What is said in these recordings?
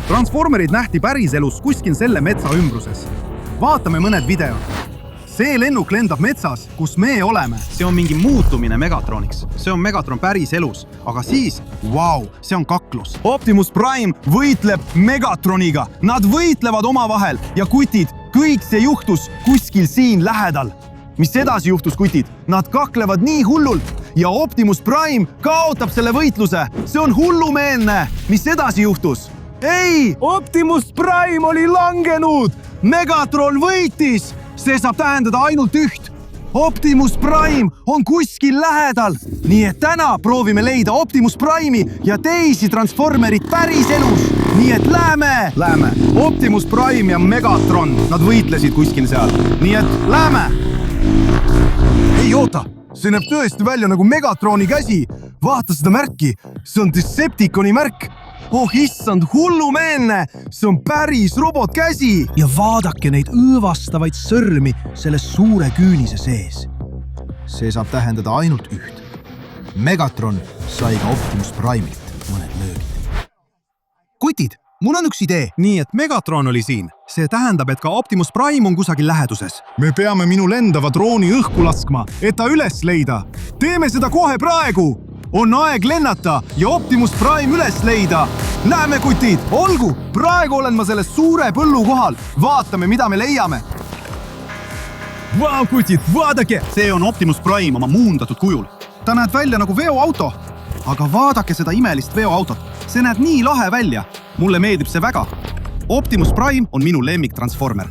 Transformerid nähti päriselus kuskil selle metsa ümbruses. Vaatame mõned videod. See lennuk lendab metsas, kus me oleme. See on mingi muutumine Megatroniks. See on Megatron päriselus. Aga siis, see on kaklus. Optimus Prime võitleb Megatroniga. Nad võitlevad omavahel ja kutid, kõik see juhtus kuskil siin lähedal. Mis edasi juhtus, kutid? Nad kaklevad nii hullult ja Optimus Prime kaotab selle võitluse. See on hullumeelne. Mis edasi juhtus? Ei! Optimus Prime oli langenud! Megatron võitis! See saab tähendada ainult üht. Optimus Prime on kuskil lähedal. Nii et täna proovime leida Optimus Prime'i ja teisi Transformerid päriselus. Nii et läheme! Optimus Prime ja Megatron, nad võitlesid kuskil seal. Nii et läheme! Ei oota, see näeb tõesti välja nagu Megatroni käsi. Vaata seda märki, see on Decepticoni märk. Oh issand, hullumeelne! See on päris robotkäsi! Ja vaadake neid õõvastavaid sõrmi selle suure küünise sees. See saab tähendada ainult üht. Megatron sai ka Optimus Prime'ilt mõned löögid. Kutid, mul on üks idee. Nii, et Megatron oli siin. See tähendab, et ka Optimus Prime on kusagil läheduses. Me peame minu lendava drooni õhku laskma, et ta üles leida. Teeme seda kohe praegu! On aeg lennata ja Optimus Prime üles leida. Näeme, kutid, olgu! Praegu olen ma selles suure põllu kohal. Vaatame, mida me leiame. Vau, kutid, vaadake! See on Optimus Prime oma muundatud kujul. Ta näeb välja nagu veoauto. Aga vaadake seda imelist veoautot. See näeb nii lahe välja. Mulle meeldib see väga. Optimus Prime on minu lemmik Transformer.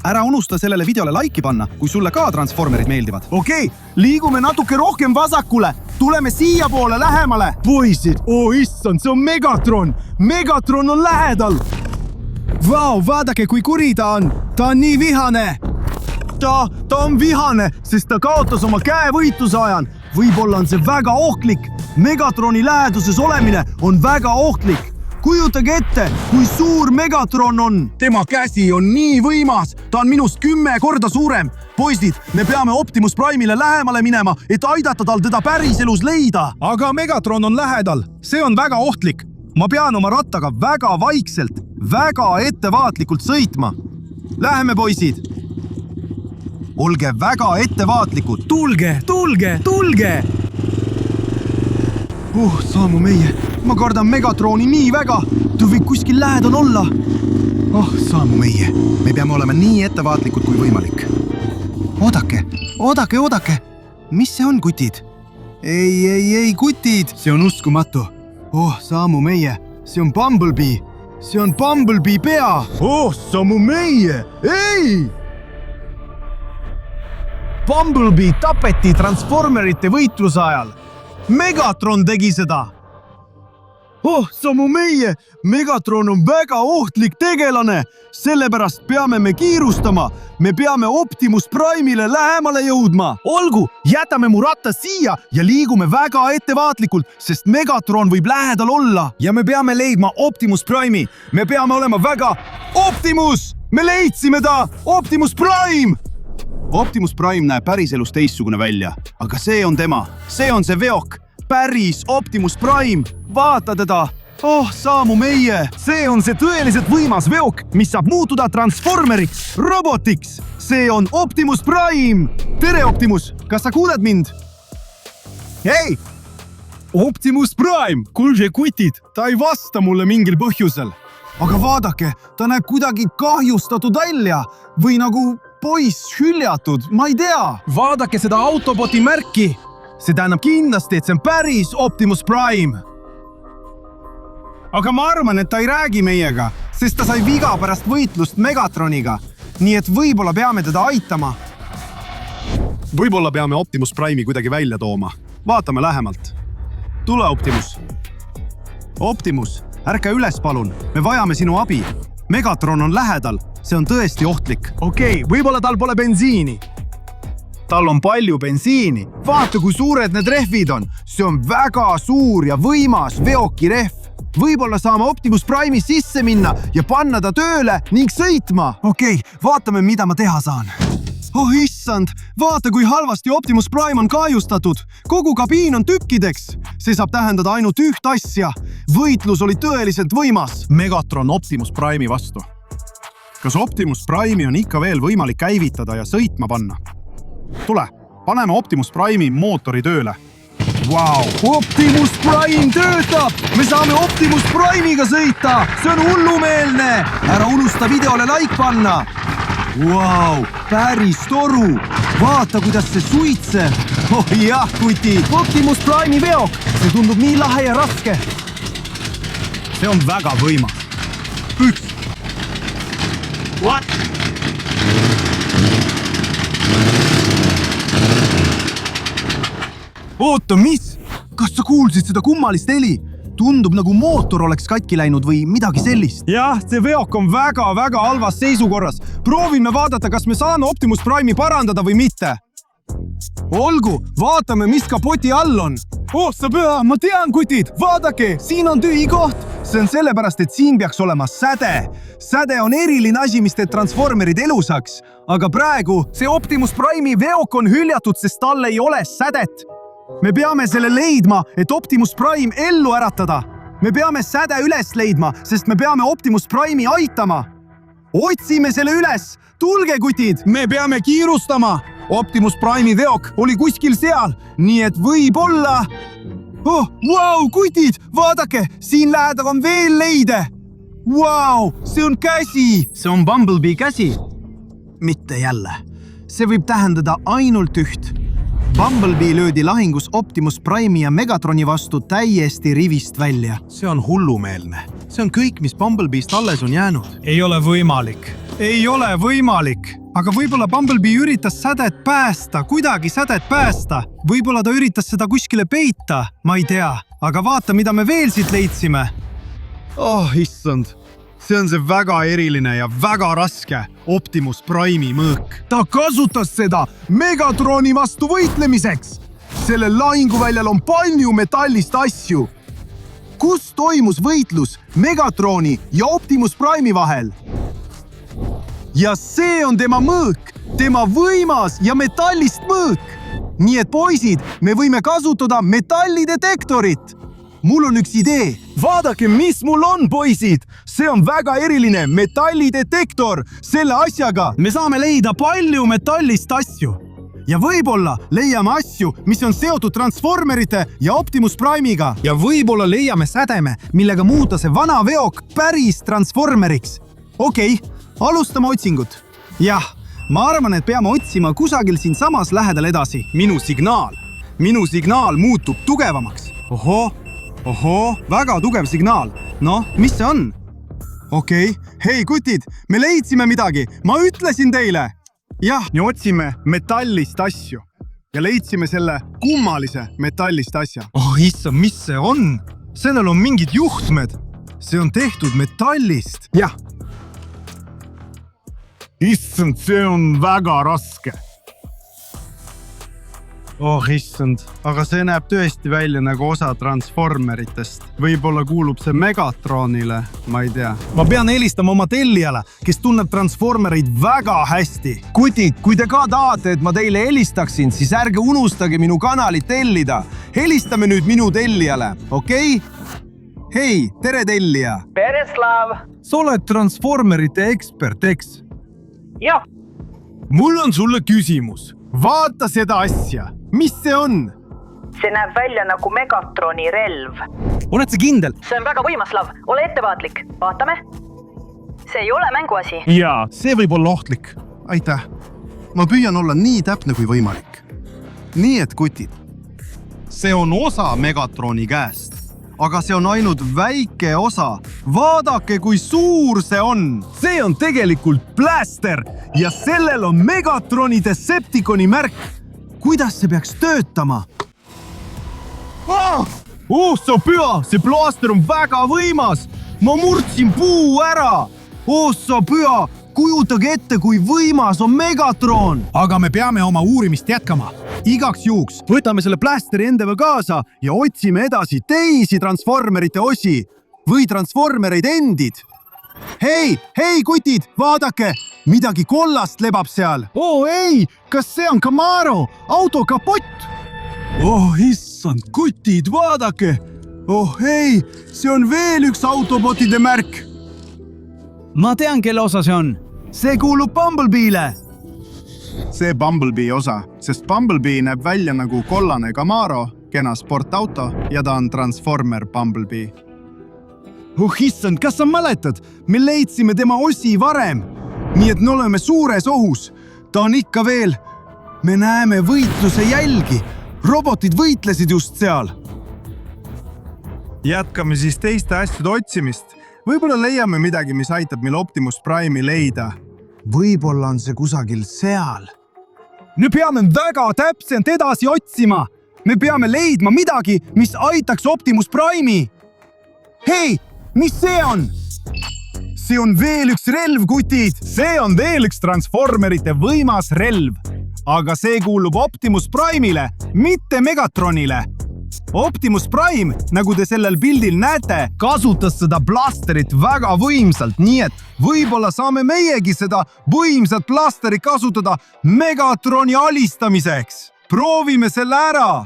Ära unusta sellele videole laiki panna, kui sulle ka Transformerid meeldivad. Okei, liigume natuke rohkem vasakule. Tuleme siia poole lähemale. Poisid, issand, see on Megatron. Megatron on lähedal. Vau, vaadake, kui kuri ta on. Ta on nii vihane. Ta on vihane, sest ta kaotas oma käe võitluse ajan. Võib-olla on see väga ohtlik. Megatroni läheduses olemine on väga ohtlik. Kujutage ette, kui suur Megatron on. Tema käsi on nii võimas. Ta on minust 10 korda suurem. Poisid, me peame Optimus Prime'ile lähemale minema, et aidata tal teda päriselus leida. Aga Megatron on lähedal. See on väga ohtlik. Ma pean oma rattaga väga vaikselt, väga ettevaatlikult sõitma. Läheme, poisid. Olge väga ettevaatlikud. Tulge! Saamu meie. Ma kardan Megatroni nii väga. Ta võib kuskil lähedal olla. Saamu meie. Me peame olema nii ettevaatlikud kui võimalik. Oodake. Mis see on, kutid? Ei, kutid. See on uskumatu. Saamu meie. See on Bumblebee. See on Bumblebee pea. Saamu meie. Ei! Bumblebee tapeti Transformerite võitluse ajal. Megatron tegi seda. Saamu meie. Megatron on väga ohtlik tegelane. Sellepärast peame me kiirustama. Me peame Optimus Prime'ile lähemale jõudma. Olgu, jätame mu ratta siia ja liigume väga ettevaatlikult, sest Megatron võib lähedal olla. Ja me peame leidma Optimus Prime'i. Me peame olema väga... Optimus! Me leidsime ta! Optimus Prime! Optimus Prime näeb päriselus teistsugune välja, aga see on tema. See on see veok. Päris Optimus Prime. Vaata teda. Saamu meie. See on see tõeliselt võimas veok, mis saab muutuda Transformeriks, robotiks. See on Optimus Prime. Tere, Optimus. Kas sa kuuled mind? Hei! Optimus Prime. Kuulge, kutid. Ta ei vasta mulle mingil põhjusel. Aga vaadake, ta näeb kuidagi kahjustatud välja või nagu poiss hüljatud, ma ei tea. Vaadake seda Autoboti märki. See tähendab kindlasti, et see on päris Optimus Prime. Aga ma arvan, et ta ei räägi meiega, sest ta sai viga pärast võitlust Megatroniga. Nii et võib-olla peame teda aitama. Võib-olla peame Optimus Prime'i kuidagi välja tooma. Vaatame lähemalt. Tule, Optimus. Optimus, ärka üles palun. Me vajame sinu abi. Megatron on lähedal. See on tõesti ohtlik. Okei, võib-olla tal pole bensiini. Tal on palju bensiini. Vaata, kui suured need rehvid on. See on väga suur ja võimas veokirehv. Võib-olla saame Optimus Prime'i sisse minna ja panna ta tööle ning sõitma. Okei, vaatame, mida ma teha saan. Issand, vaata, kui halvasti Optimus Prime on kahjustatud. Kogu kabiin on tükkideks. See saab tähendada ainult üht asja. võitlus oli tõeliselt võimas. Megatron Optimus Prime'i vastu. Kas Optimus Prime'i on ikka veel võimalik käivitada ja sõitma panna? Tule, paneme Optimus Prime'i mootori tööle. Wow. Optimus Prime töötab! Me saame Optimus Prime'iga sõita! See on hullumeelne! Ära unusta videole like panna! Wow, päris toru! Vaata, kuidas see suitseb! Oh jah, kuti! Optimus Prime'i veok! See tundub nii lahe ja raske! See on väga võimas. Üks! What? Oota, mis? Kas sa kuulsid seda kummalist heli? Tundub nagu mootor oleks katki läinud või midagi sellist. Jah, see veok on väga halvas seisukorras. Proovime vaadata, kas me saame Optimus Prime'i parandada või mitte. Olgu, vaatame, mis kapoti all on. Oh, sa pea, ma tean, kutid. Vaadake, siin on tühi koht. See on sellepärast, et siin peaks olema säde. Säde on eriline asi, mis teeb transformerid elusaks. Aga praegu see Optimus Prime'i veok on hüljatud, sest tal ei ole sädet. Me peame selle leidma, et Optimus Prime ellu äratada. Me peame säde üles leidma, sest me peame Optimus Prime'i aitama. Otsime selle üles. Tulge, kutid. Me peame kiirustama. Optimus Prime'i veok oli kuskil seal, nii et võib-olla... Oh, wow, kutid, vaadake, siin lähedal on veel leide. Wow, see on käsi. See on Bumblebee käsi. Mitte jälle. See võib tähendada ainult üht. Bumblebee löödi lahingus Optimus Prime'i ja Megatroni vastu täiesti rivist välja. See on hullumeelne. See on kõik, mis Bumblebeest alles on jäänud. Ei ole võimalik. Ei ole võimalik. Aga võib-olla Bumblebee üritas sädet päästa, kuidagi sädet päästa. Võib-olla ta üritas seda kuskile peita, ma ei tea. Aga vaata, mida me veel siit leidsime. Oh, issand. See on see väga eriline ja väga raske Optimus Prime'i mõõk. Ta kasutas seda Megatroni vastu võitlemiseks. Sellel lahinguväljal on palju metallist asju. Kus toimus võitlus Megatroni ja Optimus Prime'i vahel? Ja see on tema mõõk, tema võimas ja metallist mõõk. Nii et poisid, me võime kasutada metallidetektorit. Mul on üks idee. Vaadake, mis mul on, poisid. See on väga eriline metallidetektor selle asjaga. Me saame leida palju metallist asju. Ja võib-olla leiame asju, mis on seotud Transformerite ja Optimus Prime'iga. Ja võib-olla leiame sädeme, millega muuta see vana veok päris Transformeriks. Okei, alustame otsingut. Jah, ma arvan, et peame otsima kusagil siin samas lähedal edasi. Minu signaal muutub tugevamaks. Ohoo, väga tugev signaal. Noh, mis see on? Okei, hei kutid, me leidsime midagi. Ma ütlesin teile. Jah, me otsime metallist asju. Ja leidsime selle kummalise metallist asja. Oh, issa, mis see on? Sellel on mingid juhtmed. See on tehtud metallist. Jah. Issand, see on väga raske. Oh, issand, aga see näeb tõesti välja nagu osa Transformeritest. Võib-olla kuulub see Megatronile, ma ei tea. Ma pean helistama oma tellijale, kes tunneb Transformereid väga hästi. Kutid, kui te ka tahate, et ma teile helistaksin, siis ärge unustage minu kanalit tellida. Helistame nüüd minu tellijale, okei? Hei, tere tellija! Pereslav! Sa oled Transformerite ekspert, eks? Jah. Mul on sulle küsimus. Vaata seda asja. Mis see on? See näeb välja nagu Megatroni relv. Oled sa kindel? See on väga võimas, Slav. Ole ettevaatlik. Vaatame. See ei ole mänguasi. Jaa, see võib olla ohtlik. Aitäh. Ma püüan olla nii täpne kui võimalik. Nii et kutid. See on osa Megatroni käest. Aga see on ainult väike osa. Vaadake, kui suur see on. See on tegelikult Blaster ja sellel on Megatroni Decepticoni märk. Kuidas see peaks töötama? Sa pea, see Blaster on väga võimas. Ma murdsin puu ära. Sa pea, kujutage ette, kui võimas on Megatron. Aga me peame oma uurimist jätkama. Igaks juhuks võtame selle Blasteri endaga kaasa ja otsime edasi teisi Transformerite osi või Transformereid endid. Hei, kutid, vaadake, midagi kollast lebab seal. Ei, kas see on Camaro, auto kapott? Issand, kutid, vaadake. oh ei, see on veel üks autobotide märk. ma tean, kelle osa see on. See kuulub Bumblebee'le. See Bumblebee osa, sest Bumblebee näeb välja nagu kollane Camaro, kena sportauto ja ta on Transformer Bumblebee. Issand, kas sa mäletad? Me leidsime tema osi varem. Nii et me oleme suures ohus. Ta on ikka veel. Me näeme võitluse jälgi. Robotid võitlesid just seal. Jätkame siis teiste asjade otsimist. Võib-olla leiame midagi, mis aitab meil Optimus Prime'i leida. Võib-olla on see kusagil seal. Me peame väga täpselt edasi otsima. Me peame leidma midagi, mis aitaks Optimus Prime'i. Hei, mis see on? See on veel üks relv, kutid. See on veel üks Transformerite võimas relv. Aga see kuulub Optimus Prime'ile, mitte Megatronile. Optimus Prime, nagu te sellel pildil näete, kasutas seda blasterit väga võimsalt, nii et võib-olla saame meiegi seda võimsat blasterit kasutada Megatroni alistamiseks. Proovime selle ära.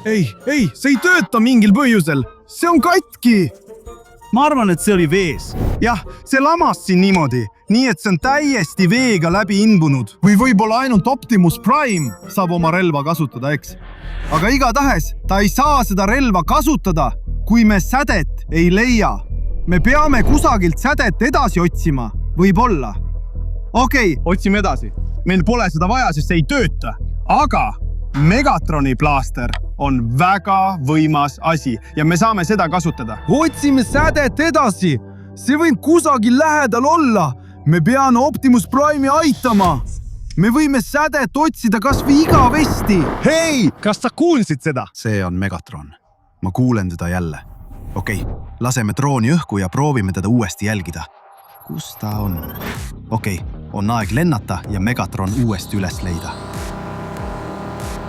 Ei, see ei tööta mingil põhjusel. See on katki. Ma arvan, et see oli vees. Jah, see lamas siin niimoodi. Nii et see on täiesti veega läbi imbunud. Või võib-olla ainult Optimus Prime saab oma relva kasutada, eks? Aga igatahes ta ei saa seda relva kasutada, kui me sädet ei leia. Me peame kusagilt sädet edasi otsima. Võib-olla. Okei, otsime edasi. Meil pole seda vaja, sest see ei tööta. Aga Megatroni blaster on väga võimas asi ja me saame seda kasutada. Otsime sädet edasi. See võib kusagil lähedal olla. Me peame Optimus Prime'i aitama. Me võime sädet otsida kas või igavesti. Hei, kas sa kuulsid seda? See on Megatron. Ma kuulen teda jälle. Okei, laseme drooni õhku ja proovime teda uuesti jälgida. Kus ta on? Okei, on aeg lennata ja Megatron uuesti üles leida.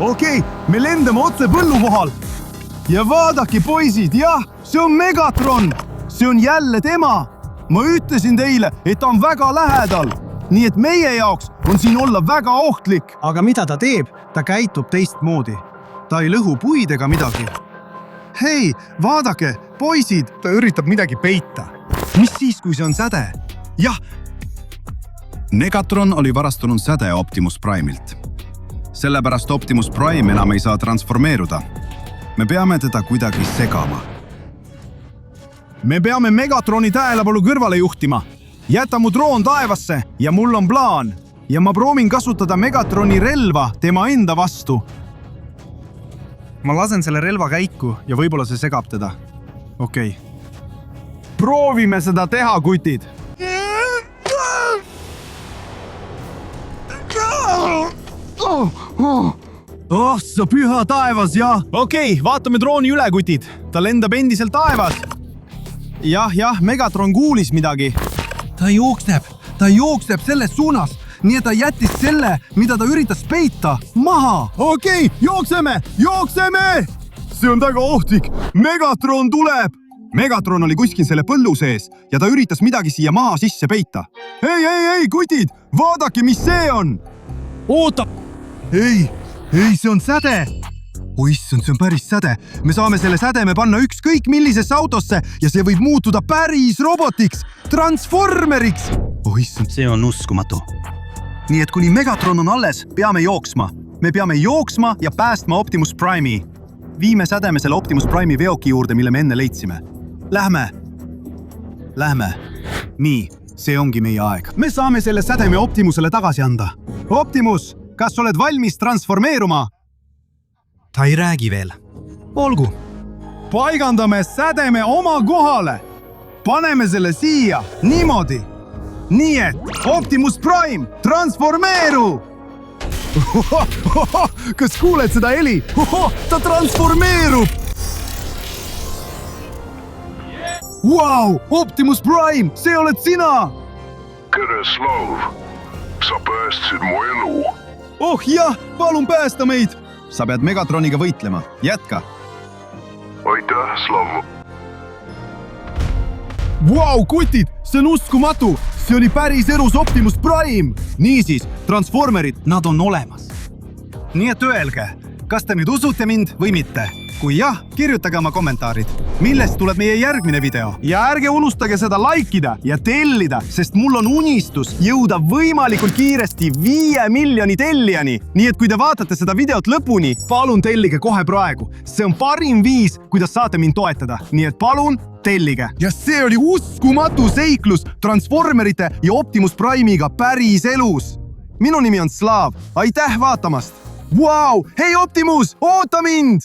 Okei, me lendame otse põllu kohal. Ja vaadake, poisid, jah, see on Megatron. See on jälle tema. Ma ütlesin teile, et ta on väga lähedal. Nii et meie jaoks on siin olla väga ohtlik. Aga mida ta teeb? Ta käitub teistmoodi. Ta ei lõhu puid ega midagi. Hei, vaadake, poisid, ta üritab midagi peita. Mis siis, kui see on säde? Jah. Megatron oli varastunud säde Optimus Prime'ilt. Sellepärast Optimus Prime enam ei saa transformeeruda. Me peame teda kuidagi segama. Me peame Megatroni tähelepanu kõrvale juhtima. Jäta mu droon taevasse ja mul on plaan. Ja ma proovin kasutada Megatroni relva tema enda vastu. Ma lasen selle relva käiku ja võib-olla see segab teda. Okei. Proovime seda teha, kutid. Oh, sa püha taevas, jah. Okei, vaatame drooni üle, kutid. Ta lendab endiselt taevas. Jah, Megatron kuulis midagi. Ta jookseb selles suunas, nii et ta jättis selle, mida ta üritas peita, maha. Okei, jookseme! See on väga ohtlik. Megatron tuleb. Megatron oli kuskil selle põllu sees ja ta üritas midagi siia maha sisse peita. Ei, kutid, vaadake, mis see on. Oota! Ei, see on säde. Issand, see on päris säde. Me saame selle sädeme panna ükskõik millisesse autosse ja see võib muutuda päris robotiks, Transformeriks. Issand. See on uskumatu. Nii et kuni Megatron on alles, peame jooksma. Me peame jooksma ja päästma Optimus Prime'i. Viime sädeme selle Optimus Prime'i veoki juurde, mille me enne leidsime. Lähme. Nii, see ongi meie aeg. Me saame selle sädeme Optimusele tagasi anda. Optimus, kas oled valmis transformeeruma? Ta ei räägi veel. Olgu. Paigandame sädeme oma kohale. Paneme selle siia. Niimoodi. Nii et Optimus Prime, transformeeru! Kas kuuled seda heli? Ta transformeerub! Wow, Optimus Prime, see oled sina! Tere, Slav! Sa päästsid mu elu. Oh jah, palun päästa meid! Sa pead Megatroniga võitlema. Jätka! Aitäh, Slav! Wow, kutid! See on uskumatu! See oli päris elus Optimus Prime! Niisiis, Transformerid, nad on olemas. Nii et öelge, kas te nüüd usute mind või mitte? Kui jah, kirjutage oma kommentaarid. Millest tuleb meie järgmine video? ja ärge unustage seda likeida ja tellida, Sest mul on unistus jõuda võimalikult kiiresti 5 miljoni tellijani. Nii et kui te vaatate seda videot lõpuni, palun tellige kohe praegu. See on parim viis, kuidas saate mind toetada. Nii et palun tellige. Ja see oli uskumatu seiklus Transformerite ja Optimus Prime'iga päris elus. minu nimi on Slaav. Aitäh vaatamast! Vau, hei Optimus, oota mind!